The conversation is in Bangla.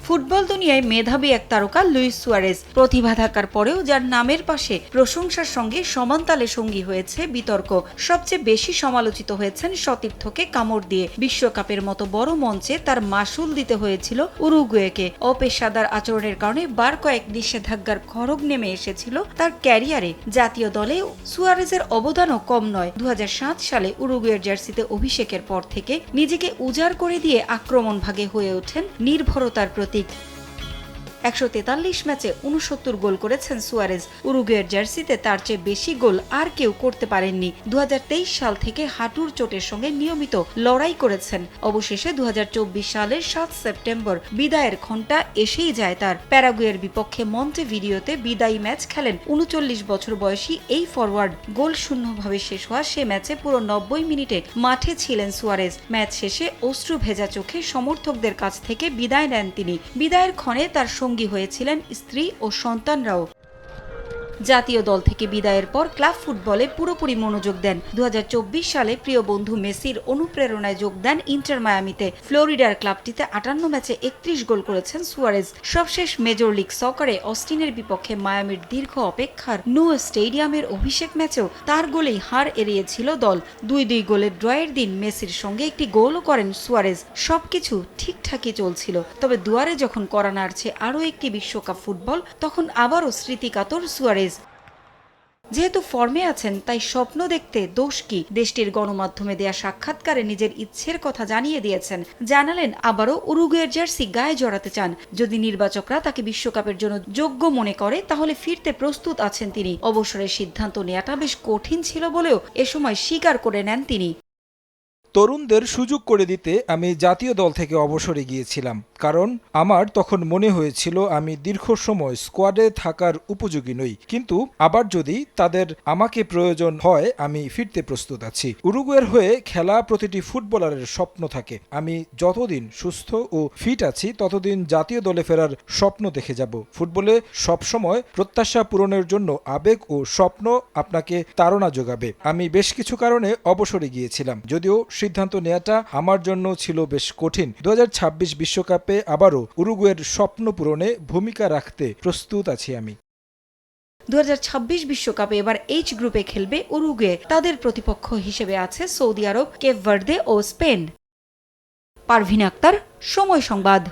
ফুটবল দুনিয়ায় মেধাবী এক তারকা লুইস সুয়ারেজ। প্রতিভা থাকার পরেও যার নামের পাশে প্রশংসার সঙ্গে সমানতালে সঙ্গী হয়েছে বিতর্ক। সবচেয়ে বেশি সমালোচিত হয়েছেন সতীর্থকে কামড় দিয়ে। বিশ্বকাপের মতো বড় মঞ্চে তার মাসুল দিতে হয়েছিল উরুগুয়েকে। অপেশাদার আচরণের কারণে বার কয়েক নিষেধাজ্ঞার খড়গ নেমে এসেছিল তার ক্যারিয়ারে। জাতীয় দলে সুয়ারেজের অবদানও কম নয়। 2007 সালে উরুগুয়ের জার্সিতে অভিষেকের পর থেকে নিজেকে উজাড় করে দিয়ে আক্রমণ ভাগে হয়ে ওঠেন নির্ভরতার প্রতীক। 143 ম্যাচে 69 গোল করেছেন সুয়ারেজ। উরুগুয়ের জার্সিতে তার চেয়ে বেশি গোল আর কেউ করতে পারেননি। 2023 সাল থেকে হাঁটুর চোটের সঙ্গে নিয়মিত লড়াই করেছেন। অবশেষে 2024 সালের 7 সেপ্টেম্বর বিদায়ের ঘণ্টা এসেই যায় তার। প্যারাগুয়ের বিপক্ষে মন্টেভিডিওতে বিদায়ী ম্যাচ খেলেন 39 বছর বয়সী এই ফরওয়ার্ড। গোল শূন্যভাবে শেষ হওয়া সে ম্যাচে পুরো 90 মিনিটে মাঠে ছিলেন সুয়ারেজ। ম্যাচ শেষে অশ্রু ভেজা চোখে সমর্থকদের কাছ থেকে বিদায় নেন তিনি। বিদায়ের ক্ষণে তার সঙ্গী হয়েছিলেন স্ত্রী ও সন্তানরাও। জাতীয় দল থেকে বিদায়ের পর ক্লাব ফুটবলে পুরোপুরি মনোযোগ দেন। 2024 সালে প্রিয় বন্ধু মেসির অনুপ্রেরণায় যোগ দেন ইন্টার মায়ামিতে। ফ্লোরিডার ক্লাবটিতে 58 ম্যাচে 31 গোল করেছেন সুয়ারেজ। সবশেষ মেজর লিগ সকারে অস্টিনের বিপক্ষে মায়ামির দীর্ঘ অপেক্ষার নো স্টেডিয়ামের অভিষেক ম্যাচেও তার গোলেই হার এড়িয়েছিল দল। 2-2 গোলের ড্রয়ের দিন মেসির সঙ্গে একটি গোলও করেন সুয়ারেজ। সবকিছু ঠিকঠাকই চলছিল, তবে দুয়ারে যখন কড়া নাড়ছে আরও একটি বিশ্বকাপ ফুটবল, তখন আবারও স্মৃতিকাতর সুয়ারেজ। যেহেতু ফর্মে আছেন তাই স্বপ্ন দেখতে দোষ কি? দেশটির গণমাধ্যমে দেয়া সাক্ষাৎকারে নিজের ইচ্ছের কথা জানিয়ে দিয়েছেন। জানালেন আবারও উরুগুয়ের জার্সি গায়ে জড়াতে চান। যদি নির্বাচকরা তাকে বিশ্বকাপের জন্য যোগ্য মনে করে তাহলে ফিরতে প্রস্তুত আছেন তিনি। অবসরের সিদ্ধান্ত নেওয়াটা বেশ কঠিন ছিল বলেও এ সময় স্বীকার করে নেন তিনি। তরুণদের সুযোগ করে দিতে আমি জাতীয় দল থেকে অবসরে গিয়েছিলাম, কারণ আমার তখন মনে হয়েছিল আমি দীর্ঘ সময় স্কোয়াডে থাকার উপযোগী নই। কিন্তু আবার যদি তাদের আমাকে প্রয়োজন হয় আমি ফিরতে প্রস্তুত আছি। উরুগুয়ের হয়ে খেলা প্রতিটি ফুটবলারের স্বপ্ন থাকে। আমি যতদিন সুস্থ ও ফিট আছি ততদিন জাতীয় দলে ফেরার স্বপ্ন দেখে যাব। ফুটবলে সবসময় প্রত্যাশা পূরণের জন্য আবেগ ও স্বপ্ন আপনাকে তাড়না যোগাবে। আমি বেশ কিছু কারণে অবসরে গিয়েছিলাম, যদিও সিদ্ধান্ত নেওয়াটা আমার জন্য ছিল বেশ কঠিন। 2026 বিশ্বকাপে আবারও উরুগুয়ের স্বপ্ন পূরণে ভূমিকা রাখতে প্রস্তুত আছি আমি। 2026 বিশ্বকাপে এবার এইচ গ্রুপে খেলবে উরুগুয়ে। তাদের প্রতিপক্ষ হিসেবে আছে সৌদি আরব, কেপ ভার্দে ও স্পেন। পারভিন আক্তার, সময় সংবাদ।